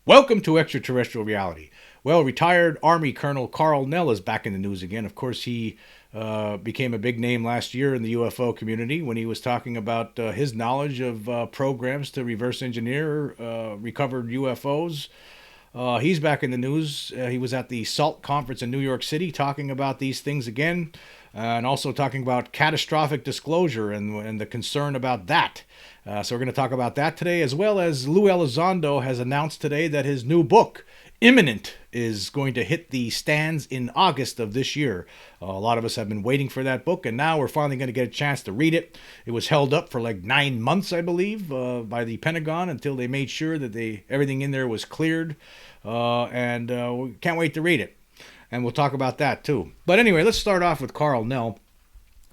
Welcome to Extraterrestrial Reality. Well, retired Army Colonel Karl Nell is back in the news again. Of course, he became a big name last year in the UFO community when he was talking about his knowledge of programs to reverse engineer recovered UFOs. He's back in the news. He was at the SALT conference in New York City talking about these things again, and also talking about catastrophic disclosure and the concern about that. So we're going to talk about that today, as well as Lue Elizondo has announced today that his new book, Imminent, is going to hit the stands in August of this year. A lot of us have been waiting for that book, and now we're finally going to get a chance to read it. It was held up for like 9 months, I believe, by the Pentagon until they made sure that everything in there was cleared, and we can't wait to read it. And we'll talk about that too. But anyway, let's start off with Karl Nell.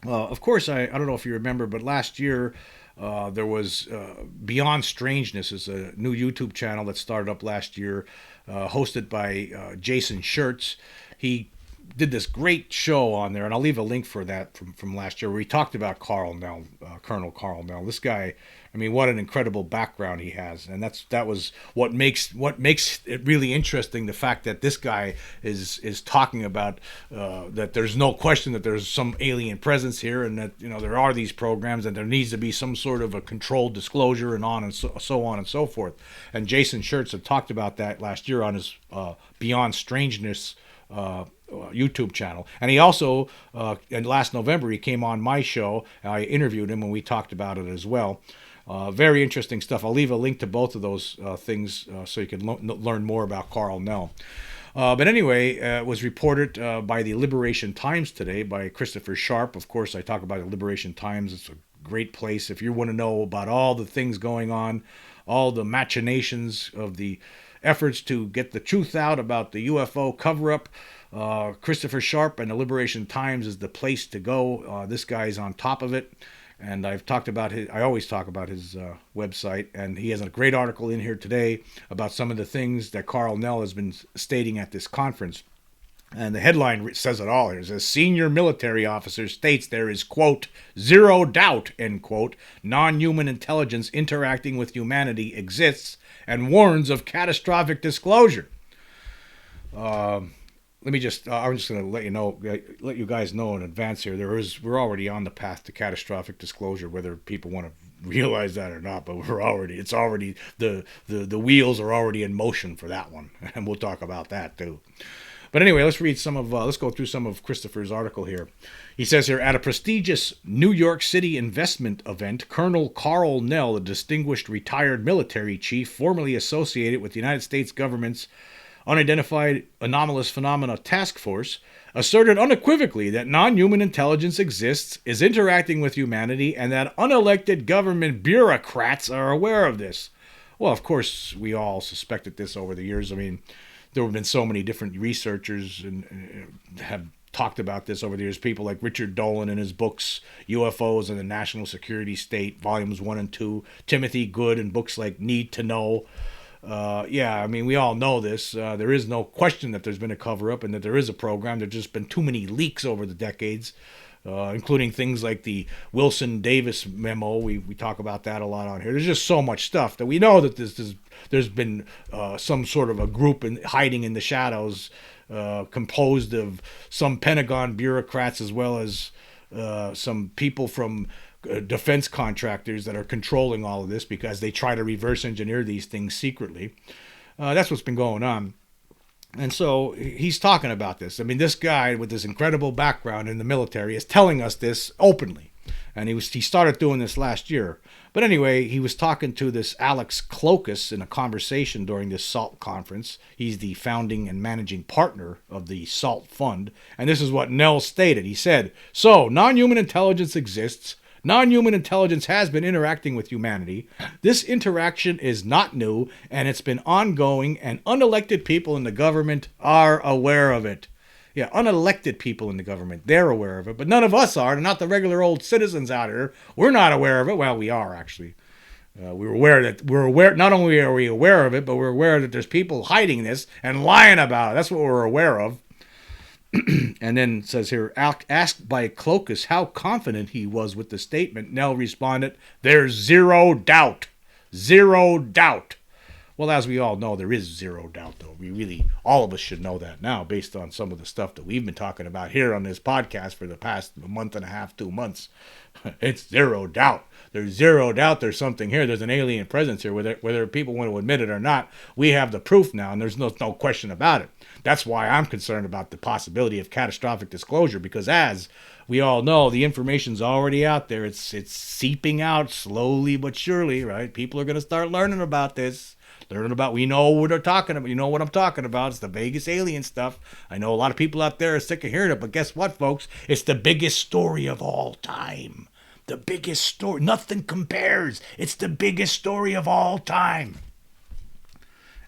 Of course, I don't know if you remember, but last year there was Beyond Strangeness is a new YouTube channel that started up last year, hosted by Jason Schertz. He did this great show on there, and I'll leave a link for that from last year, where he talked about Karl Nell, Colonel Karl Nell. This guy, I mean, what an incredible background he has, and that was what makes it really interesting. The fact that this guy is talking about that there's no question that there's some alien presence here, and that there are these programs, and there needs to be some sort of a controlled disclosure, and on and so on and so forth. And Jason Schertz had talked about that last year on his Beyond Strangeness YouTube channel. And he also and last November he came on my show. I interviewed him and we talked about it as well. Very interesting stuff. I'll leave a link to both of those things so you can learn more about Karl Nell. But anyway, it was reported by the Liberation Times today by Christopher Sharp. Of course, I talk about the Liberation Times. It's a great place if you want to know about all the things going on, all the machinations of the efforts to get the truth out about the UFO cover-up. Christopher Sharp and the Liberation Times is the place to go. This guy's on top of it, and I always talk about his website, and he has a great article in here today about some of the things that Karl Nell has been stating at this conference. And the headline says it all here. It says, senior military officer states there is, quote, zero doubt, end quote, non-human intelligence interacting with humanity exists, and warns of catastrophic disclosure. I'm just going to let you guys know in advance here. We're already on the path to catastrophic disclosure, whether people want to realize that or not. But the wheels are already in motion for that one, and we'll talk about that too. But anyway, let's go through some of Christopher's article here. He says here, at a prestigious New York City investment event, Colonel Karl Nell, a distinguished retired military chief formerly associated with the United States government's Unidentified Anomalous Phenomena Task Force, asserted unequivocally that non-human intelligence exists, is interacting with humanity, and that unelected government bureaucrats are aware of this. Well, of course, we all suspected this over the years. I mean, there have been so many different researchers and have talked about this over the years. People like Richard Dolan in his books, UFOs and the National Security State, volumes 1 and 2, Timothy Good in books like Need to Know. I mean, we all know this. There is no question that there's been a cover-up and that there is a program. There's just been too many leaks over the decades, including things like the Wilson Davis memo. We talk about that a lot on here. There's just so much stuff that we know that there's been some sort of a group hiding in the shadows, composed of some Pentagon bureaucrats as well as some people from defense contractors that are controlling all of this because they try to reverse engineer these things secretly. That's what's been going on. And so he's talking about this. I mean, this guy with this incredible background in the military is telling us this openly. And he started doing this last year. But anyway, he was talking to this Alex Clokus in a conversation during this SALT conference. He's the founding and managing partner of the SALT Fund. And this is what Nell stated. He said, so non-human intelligence exists. Non-human intelligence has been interacting with humanity. This interaction is not new, and it's been ongoing, and unelected people in the government are aware of it. Yeah, unelected people in the government, they're aware of it, but none of us are, not the regular old citizens out here. We're not aware of it. Well, we are, actually. We're aware, not only are we aware of it, but we're aware that there's people hiding this and lying about it. That's what we're aware of. And then it says here, asked by Clokus how confident he was with the statement, Nell responded, there's zero doubt. Zero doubt. Well, as we all know, there is zero doubt, though. All of us should know that now, based on some of the stuff that we've been talking about here on this podcast for the past month and a half, 2 months. It's zero doubt. There's zero doubt there's something here. There's an alien presence here, whether people want to admit it or not. We have the proof now, and there's no question about it. That's why I'm concerned about the possibility of catastrophic disclosure, because as we all know, the information's already out there. It's seeping out slowly but surely, right? People are going to start learning about this. We know what they're talking about. You know what I'm talking about. It's the Vegas alien stuff. I know a lot of people out there are sick of hearing it, but guess what, folks? It's the biggest story of all time. The biggest story. Nothing compares. It's the biggest story of all time.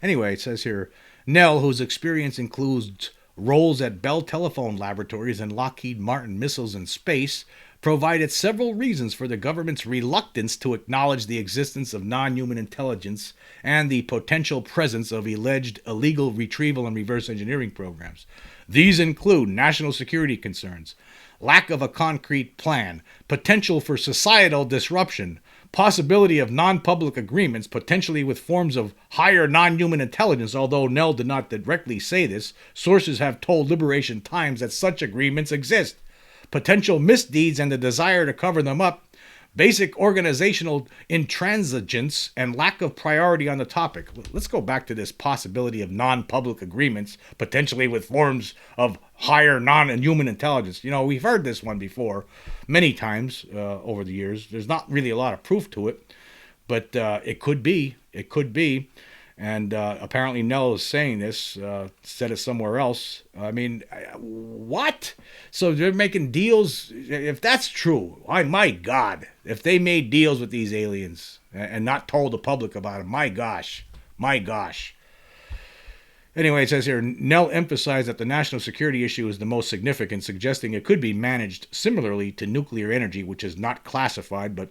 Anyway, it says here, Nell, whose experience includes roles at Bell Telephone Laboratories and Lockheed Martin Missiles in Space, provided several reasons for the government's reluctance to acknowledge the existence of non-human intelligence and the potential presence of alleged illegal retrieval and reverse engineering programs. These include national security concerns, lack of a concrete plan, potential for societal disruption, possibility of non-public agreements, potentially with forms of higher non-human intelligence, although Nell did not directly say this. Sources have told Liberation Times that such agreements exist. Potential misdeeds and the desire to cover them up, basic organizational intransigence, and lack of priority on the topic. Let's go back to this possibility of non-public agreements, potentially with forms of higher non-human intelligence. You know, we've heard this one before many times over the years. There's not really a lot of proof to it, but it could be. It could be. And apparently Nell is saying this, said it somewhere else. I mean, what? So they're making deals. If that's true, my God, if they made deals with these aliens and not told the public about it, my gosh. Anyway, it says here, Nell emphasized that the national security issue is the most significant, suggesting it could be managed similarly to nuclear energy, which is not classified, but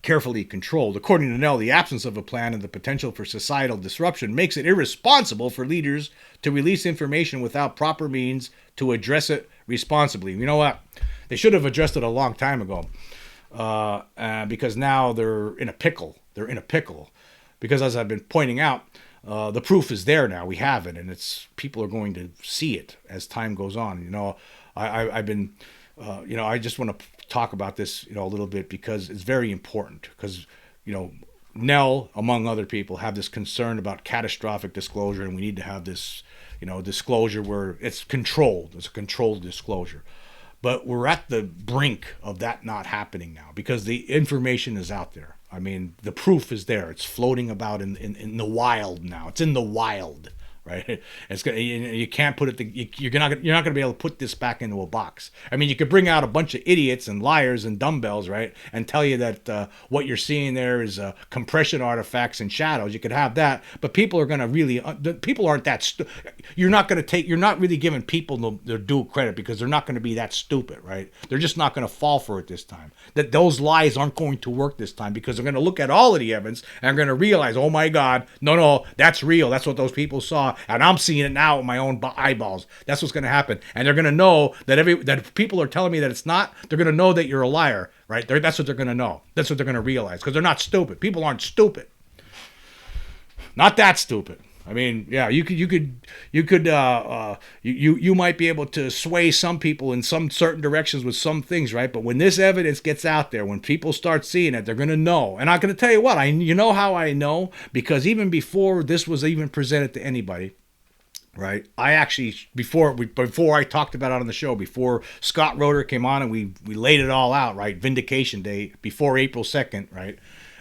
carefully controlled. According to Nell, the absence of a plan and the potential for societal disruption makes it irresponsible for leaders to release information without proper means to address it responsibly. You know what? They should have addressed it a long time ago, because now they're in a pickle. Because as I've been pointing out, the proof is there now. We have it, and people are going to see it as time goes on. You know, I've been, I just want to talk about this, a little bit, because it's very important. Because, Nell, among other people, have this concern about catastrophic disclosure, and we need to have this, disclosure where it's controlled. It's a controlled disclosure. But we're at the brink of that not happening now, because the information is out there. I mean, the proof is there. It's floating about in the wild now. It's in the wild, right? You can't put it. You're not going to be able to put this back into a box. I mean, you could bring out a bunch of idiots and liars and dumbbells, right, and tell you that what you're seeing there is compression artifacts and shadows. You could have that, but people are going to really. People aren't that. You're not really giving people their due credit, because they're not going to be that stupid, right? They're just not going to fall for it this time. That those lies aren't going to work this time, because they're going to look at all of the evidence and are going to realize, oh my God, no, that's real. That's what those people saw. And I'm seeing it now with my own eyeballs. That's what's going to happen. And they're going to know that if people are telling me that it's not, they're going to know that you're a liar, right? That's what they're going to know. That's what they're going to realize, because they're not stupid. People aren't stupid. Not that stupid. I mean, yeah, you might be able to sway some people in some certain directions with some things, right? But when this evidence gets out there, when people start seeing it, they're going to know. And I'm going to tell you what, you know how I know? Because even before this was even presented to anybody, right? I actually, before I talked about it on the show, before Scott Roeder came on and we laid it all out, right? Vindication Day, before April 2nd, right?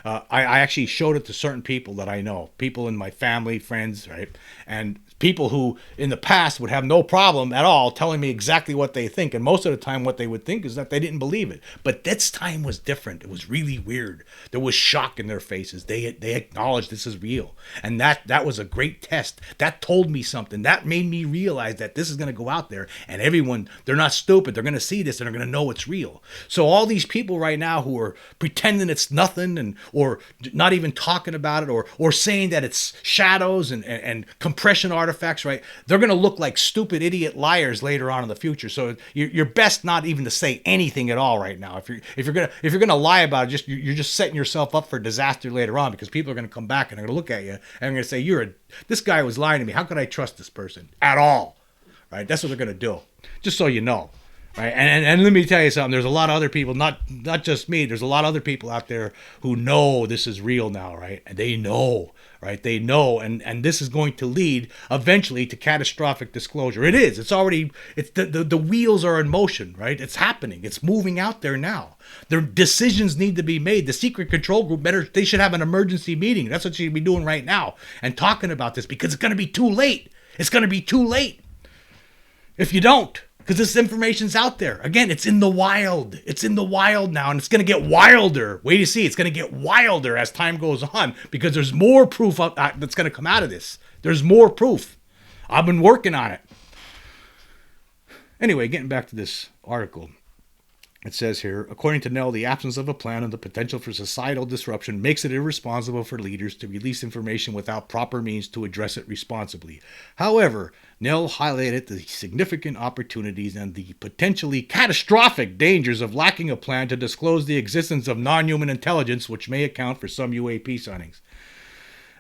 I actually showed it to certain people that I know, people in my family, friends, right? And people who in the past would have no problem at all telling me exactly what they think. And most of the time what they would think is that they didn't believe it. But this time was different. It was really weird. There was shock in their faces. They acknowledged this is real. And that was a great test. That told me something. That made me realize that this is going to go out there, and everyone, they're not stupid. They're going to see this and they're going to know it's real. So all these people right now who are pretending it's nothing and or not even talking about it, or saying that it's shadows and compression artifacts, right? They're going to look like stupid idiot liars later on in the future. So you're best not even to say anything at all right now. If you're gonna lie about it, you're just setting yourself up for disaster later on, because people are going to come back and they're going to look at you and they're going to say, this guy was lying to me. How could I trust this person at all? Right? That's what they're going to do. Just so you know. Right? And let me tell you something. There's a lot of other people, not just me. There's a lot of other people out there who know this is real now, right? And they know, right? They know, and this is going to lead eventually to catastrophic disclosure. It is. It's already. It's the wheels are in motion, right? It's happening. It's moving out there now. Their decisions need to be made. The secret control group they should have an emergency meeting. That's what they should be doing right now and talking about this, because it's going to be too late. It's going to be too late if you don't. Because this information's out there. Again, it's in the wild. It's in the wild now, and it's going to get wilder. Wait to see. It's going to get wilder as time goes on, because there's more proof that's going to come out of this. There's more proof. I've been working on it. Anyway, getting back to this article. It says here, according to Nell, the absence of a plan and the potential for societal disruption makes it irresponsible for leaders to release information without proper means to address it responsibly. However, Nell highlighted the significant opportunities and the potentially catastrophic dangers of lacking a plan to disclose the existence of non-human intelligence, which may account for some UAP sightings.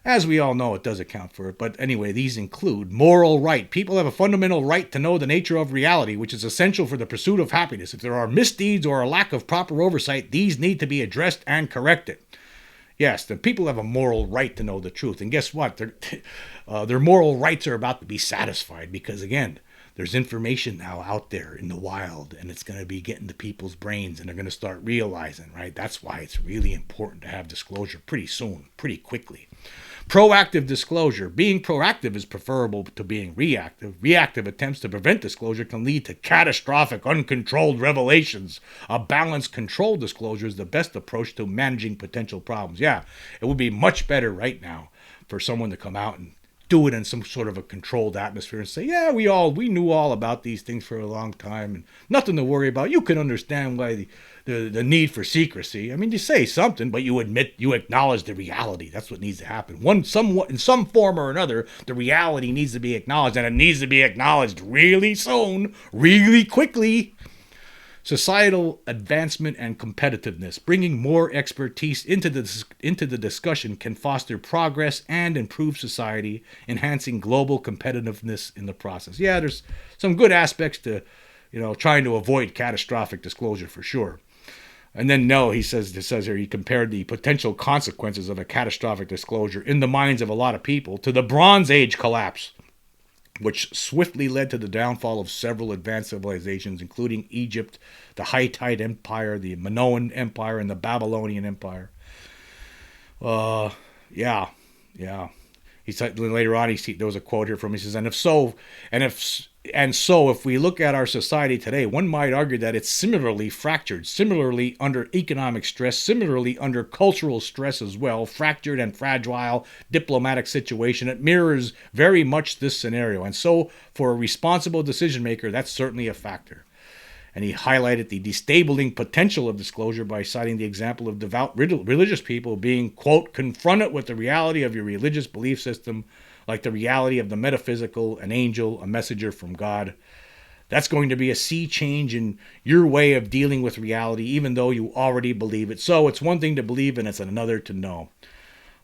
As we all know, it does account for it. But anyway, these include moral right. People have a fundamental right to know the nature of reality, which is essential for the pursuit of happiness. If there are misdeeds or a lack of proper oversight, these need to be addressed and corrected. Yes, the people have a moral right to know the truth. And guess what? Their moral rights are about to be satisfied, because, again, there's information now out there in the wild, and it's going to be getting to people's brains, and they're going to start realizing, right? That's why it's really important to have disclosure pretty soon, pretty quickly. Proactive disclosure. Being proactive is preferable to being reactive. Reactive attempts to prevent disclosure can lead to catastrophic, uncontrolled revelations. A balanced, controlled disclosure is the best approach to managing potential problems. Yeah, it would be much better right now for someone to come out and do it in some sort of a controlled atmosphere and say, yeah, we knew all about these things for a long time and nothing to worry about. You can understand why the need for secrecy. I mean, you say something, but you acknowledge the reality. That's what needs to happen. In some form or another, the reality needs to be acknowledged, and it needs to be acknowledged really soon, really quickly. Societal advancement and competitiveness. Bringing more expertise into the discussion can foster progress and improve society, enhancing global competitiveness in the process. Yeah, there's some good aspects to, trying to avoid catastrophic disclosure for sure. And then it says here, he compared the potential consequences of a catastrophic disclosure in the minds of a lot of people to the Bronze Age collapse, which swiftly led to the downfall of several advanced civilizations, including Egypt, the Hittite Empire, the Minoan Empire, and the Babylonian Empire. Yeah. He said later on, there was a quote here from him. He says, if we look at our society today, one might argue that it's similarly fractured, similarly under economic stress, similarly under cultural stress as well, fractured and fragile diplomatic situation. It mirrors very much this scenario. And so for a responsible decision maker, that's certainly a factor. And he highlighted the destabilizing potential of disclosure by citing the example of devout religious people being, quote, confronted with the reality of your religious belief system, like the reality of the metaphysical, an angel, a messenger from God. That's going to be a sea change in your way of dealing with reality, even though you already believe it. So it's one thing to believe and it's another to know.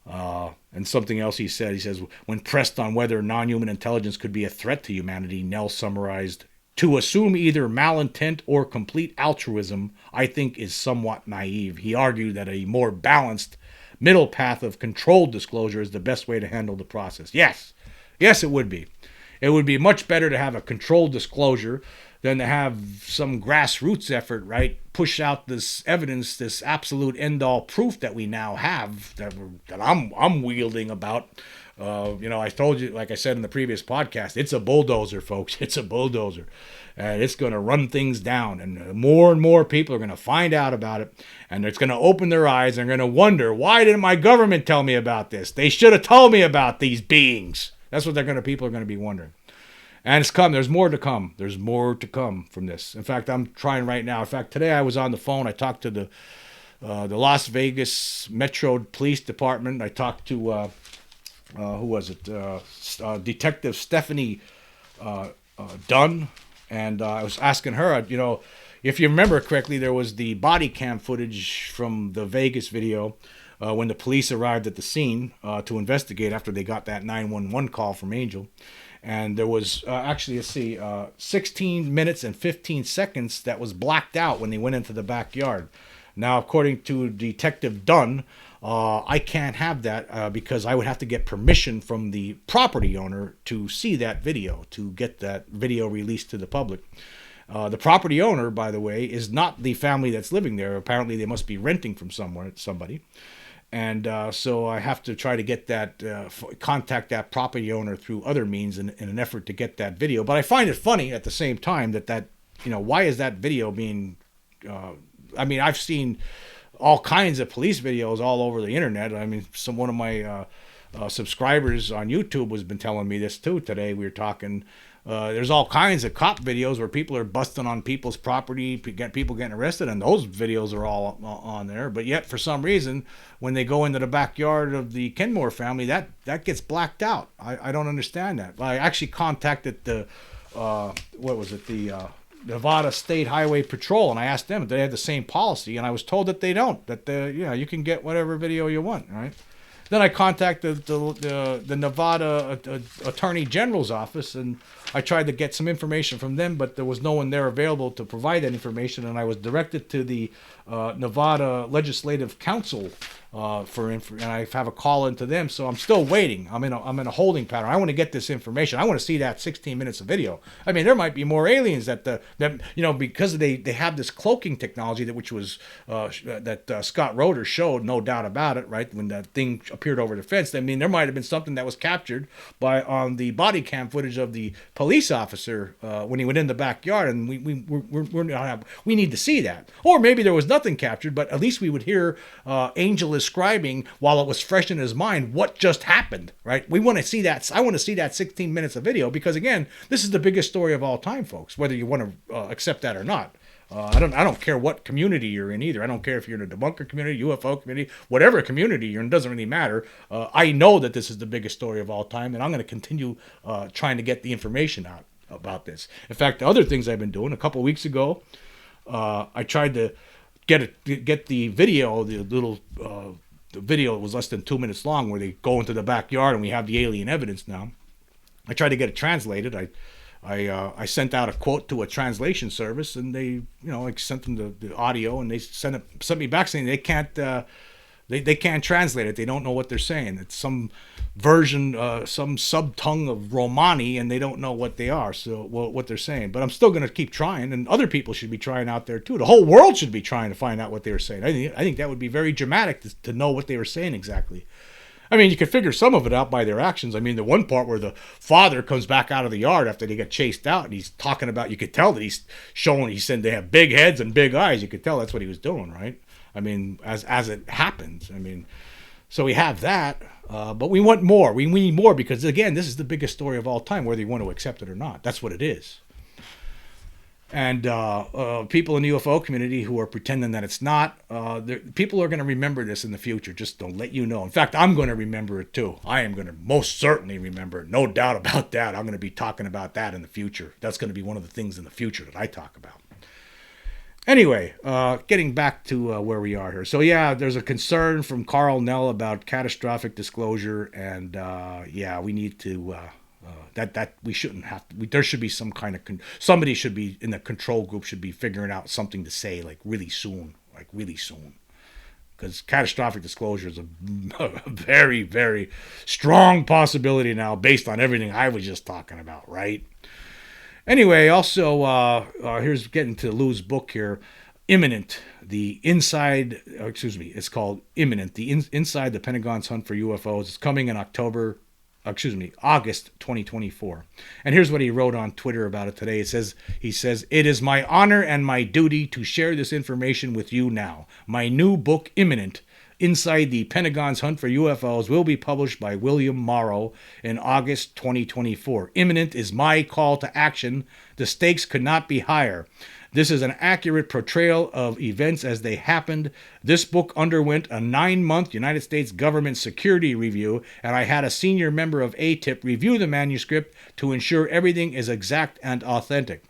And something else he says, when pressed on whether non-human intelligence could be a threat to humanity, Nell summarized, to assume either malintent or complete altruism, I think, is somewhat naive. He argued that a more balanced middle path of controlled disclosure is the best way to handle the process. Yes, it would be. It would be much better to have a controlled disclosure than to have some grassroots effort, right? Push out this evidence, this absolute end-all proof that we now have, that I'm wielding about. I told you, like I said in the previous podcast, it's a bulldozer, folks. It's a bulldozer. And it's going to run things down. And more people are going to find out about it. And it's going to open their eyes and they're going to wonder, why didn't my government tell me about this? They should have told me about these beings. That's what people are going to be wondering. And it's come. There's more to come. There's more to come from this. In fact, I'm trying right now. In fact, today I was on the phone. I talked to the Las Vegas Metro Police Department. I talked to who was it? Detective Stephanie Dunn, and I was asking her, if you remember correctly, there was the body cam footage from the Vegas video when the police arrived at the scene to investigate after they got that 911 call from Angel. And there was actually, 16 minutes and 15 seconds that was blacked out when they went into the backyard. Now, according to Detective Dunn, I can't have that because I would have to get permission from the property owner to see that video, to get that video released to the public. The property owner, by the way, is not the family that's living there. Apparently, they must be renting from somebody. And so I have to try to get that, contact that property owner through other means in an effort to get that video. But I find it funny at the same time that why is that video being, I've seen all kinds of police videos all over the internet. I mean, one of my subscribers on YouTube has been telling me this too today. We were talking, there's all kinds of cop videos where people are busting on people's property, people getting arrested, and those videos are all on there. But yet, for some reason, when they go into the backyard of the Kenmore family, that gets blacked out. I don't understand that. I actually contacted the, the Nevada State Highway Patrol, and I asked them if they had the same policy, and I was told that they don't, that you can get whatever video you want, right? Then I contacted the Nevada Attorney General's office, and I tried to get some information from them, but there was no one there available to provide that information, and I was directed to the Nevada Legislative Council and I have a call into them, so I'm still waiting. I'm in a holding pattern. I want to get this information. I want to see that 16 minutes of video. I mean, there might be more aliens that because they have this cloaking technology which was Scott Roeder showed, no doubt about it, right? When that thing appeared over the fence, I mean, there might have been something that was captured on the body cam footage of the police officer when he went in the backyard, and we need to see that. Or maybe there was nothing captured, but at least we would hear Angel describing, while it was fresh in his mind, what just happened, right? We want to see that. I want to see that 16 minutes of video because, again, this is the biggest story of all time, folks, whether you want to accept that or not. I don't care what community you're in either. I don't care if you're in a debunker community, UFO community, whatever community you're in, doesn't really matter. I know that this is the biggest story of all time, and I'm going to continue trying to get the information out about this. In fact, the other things I've been doing, a couple of weeks ago, I tried to get the video, the video was less than 2 minutes long, where they go into the backyard and we have the alien evidence now. I tried to get it translated. I sent out a quote to a translation service, and they, I sent them the audio, and they sent me back saying they can't translate it. They don't know what they're saying. It's some version, some sub-tongue of Romani, and they don't know what they are, what they're saying. But I'm still going to keep trying, and other people should be trying out there too. The whole world should be trying to find out what they were saying. I think that would be very dramatic to know what they were saying exactly. I mean, you could figure some of it out by their actions. I mean, the one part where the father comes back out of the yard after they get chased out, and he's talking about, you could tell that he said they have big heads and big eyes. You could tell that's what he was doing, right? I mean, as it happens. I mean, so we have that, but we want more. We need more because, again, this is the biggest story of all time, whether you want to accept it or not. That's what it is. And people in the UFO community who are pretending that it's not, people are going to remember this in the future, just to let you know. In fact, I'm going to remember it too. I am going to most certainly remember it. No doubt about that. I'm going to be talking about that in the future. That's going to be one of the things in the future that I talk about. Anyway, getting back to where we are here. So, yeah, there's a concern from Karl Nell about catastrophic disclosure. And, we need to... that we shouldn't have to, there should be some kind of somebody should be in the control group, should be figuring out something to say really soon, because catastrophic disclosure is a very, very strong possibility now based on everything I was just talking about, right? Anyway, also here's getting to Lue's book here, Imminent, it's called Imminent, Inside the Pentagon's Hunt for UFOs. It's coming in August 2024. And here's what he wrote on Twitter about it today. He says, "It is my honor and my duty to share this information with you now. My new book, Imminent, Inside the Pentagon's Hunt for UFOs will be published by William Morrow in August 2024. Imminent is my call to action. The stakes could not be higher. This is an accurate portrayal of events as they happened. This book underwent a 9-month United States government security review, and I had a senior member of ATIP review the manuscript to ensure everything is exact and authentic.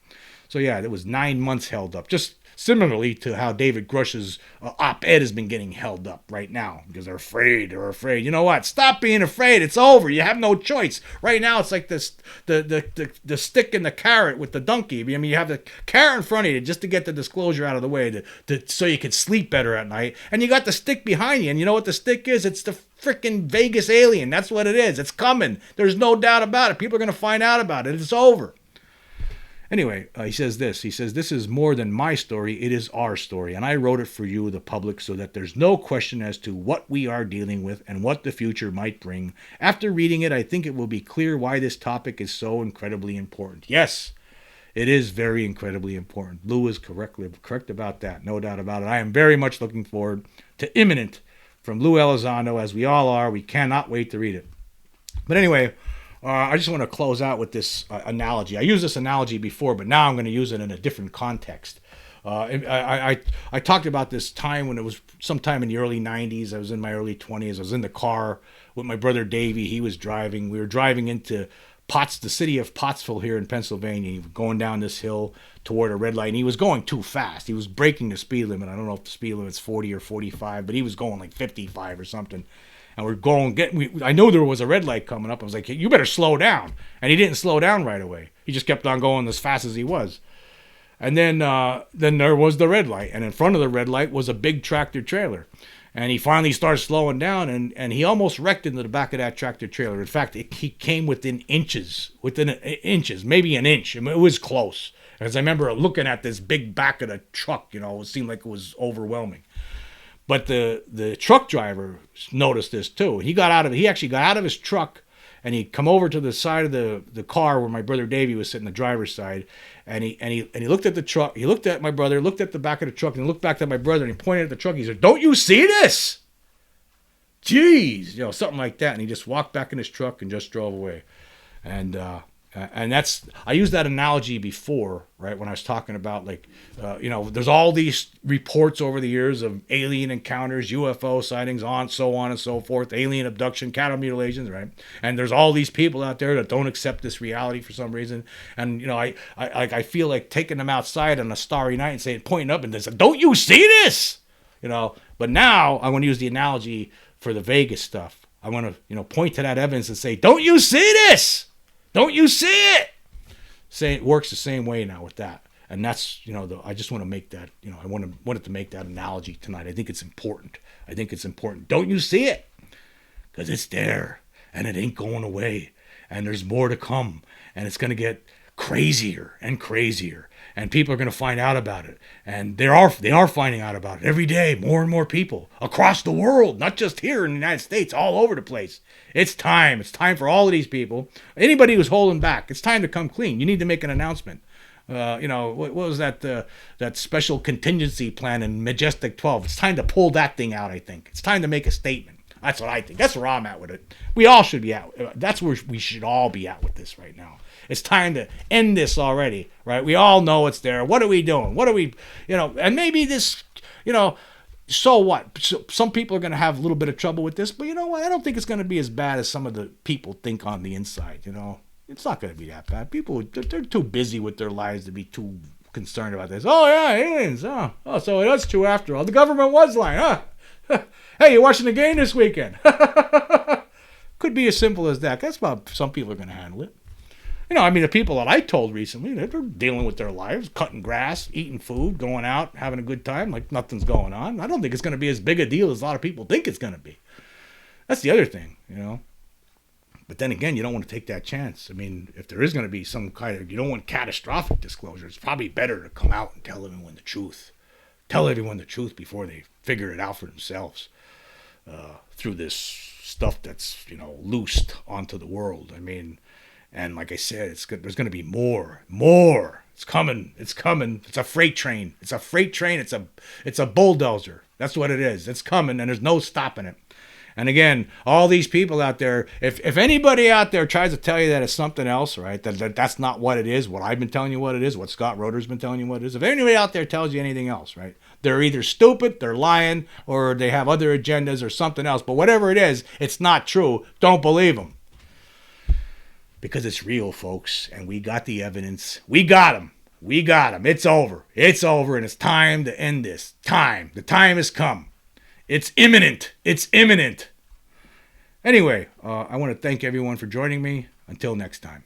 So yeah, it was 9 months held up. Just similarly to how David Grush's op-ed has been getting held up right now because they're afraid. They're afraid. You know what? Stop being afraid. It's over. You have no choice. Right now, it's like this the stick and the carrot with the donkey. I mean, you have the carrot in front of you just to get the disclosure out of the way, so you can sleep better at night, and you got the stick behind you. And you know what the stick is? It's the freaking Vegas alien. That's what it is. It's coming. There's no doubt about it. People are going to find out about it. It's over. Anyway, he says this. He says, this is more than my story. It is our story. And I wrote it for you, the public, so that there's no question as to what we are dealing with and what the future might bring. After reading it, I think it will be clear why this topic is so incredibly important. Yes, it is very incredibly important. Lue is correct about that. No doubt about it. I am very much looking forward to Imminent from Lue Elizondo, as we all are. We cannot wait to read it. But anyway, I just want to close out with this analogy. I used this analogy before, but now I'm going to use it in a different context. I talked about this time when it was sometime in the early 90s. I was in my early 20s. I was in the car with my brother Davey. He was driving. We were driving into the city of Pottsville here in Pennsylvania. He was going down this hill toward a red light, and he was going too fast. He was breaking the speed limit. I don't know if the speed limit's 40 or 45, but he was going like 55 or something. And we're going, I knew there was a red light coming up. I was like, hey, you better slow down. And he didn't slow down right away. He just kept on going as fast as he was. And then there was the red light. And in front of the red light was a big tractor trailer. And he finally started slowing down, and he almost wrecked into the back of that tractor trailer. In fact, he came within inches, maybe an inch. I mean, it was close. As I remember looking at this big back of the truck, it seemed like it was overwhelming. But the truck driver noticed this too. He actually got out of his truck, and he come over to the side of the car where my brother Davey was sitting, the driver's side, and he looked at the truck. He looked at my brother, looked at the back of the truck, and looked back at my brother, and he pointed at the truck. He said, "Don't you see this? Jeez," something like that. And he just walked back in his truck and just drove away. And that's, I used that analogy before, right, when I was talking about, like, there's all these reports over the years of alien encounters, UFO sightings, so on and so forth, alien abduction, cattle mutilations, right? And there's all these people out there that don't accept this reality for some reason. And, I feel like taking them outside on a starry night and saying, pointing up and saying, "Don't you see this?" But now I want to use the analogy for the Vegas stuff. I want to, point to that evidence and say, "Don't you see this? Don't you see it?" It works the same way now with that. And that's, I just want to make that, I wanted to make that analogy tonight. I think it's important. Don't you see it? Because it's there, and it ain't going away, and there's more to come, and it's going to get crazier and crazier, and people are going to find out about it. And they are finding out about it every day. More and more people across the world, not just here in the United States, all over the place. It's time. It's time for all of these people. Anybody who's holding back, it's time to come clean. You need to make an announcement. What was that special contingency plan in Majestic 12? It's time to pull that thing out, I think. It's time to make a statement. That's what I think. That's where I'm at with it. We all should be at. That's where we should all be at with this right now. It's time to end this already, right? We all know it's there. What are we doing? What are we, and maybe this, so what? So some people are going to have a little bit of trouble with this, but you know what? I don't think it's going to be as bad as some of the people think on the inside, It's not going to be that bad. People, they're too busy with their lives to be too concerned about this. Oh, yeah, aliens. Oh, so that's true after all. The government was lying, huh? Hey, you watching the game this weekend? Could be as simple as that. That's how some people are going to handle it. The people that I told recently, they're dealing with their lives, cutting grass, eating food, going out, having a good time, like nothing's going on. I don't think it's going to be as big a deal as a lot of people think it's going to be. That's the other thing, But then again, you don't want to take that chance. If there is going to be some kind of, you don't want catastrophic disclosure, it's probably better to come out and tell everyone the truth. Tell everyone the truth before they figure it out for themselves through this stuff that's, loosed onto the world. And like I said, there's going to be more It's coming. It's coming. It's a freight train. It's a freight train. It's a bulldozer. That's what it is. It's coming, and there's no stopping it. And again, all these people out there, if anybody out there tries to tell you that it's something else, right, that's not what it is, what I've been telling you what it is, what Scott Roeder's been telling you what it is, if anybody out there tells you anything else, right, they're either stupid, they're lying, or they have other agendas or something else. But whatever it is, it's not true. Don't believe them. Because it's real, folks, and we got the evidence. We got them. We got them. It's over. It's over, and it's time to end this. The time has come. It's imminent. It's imminent. Anyway, I want to thank everyone for joining me. Until next time.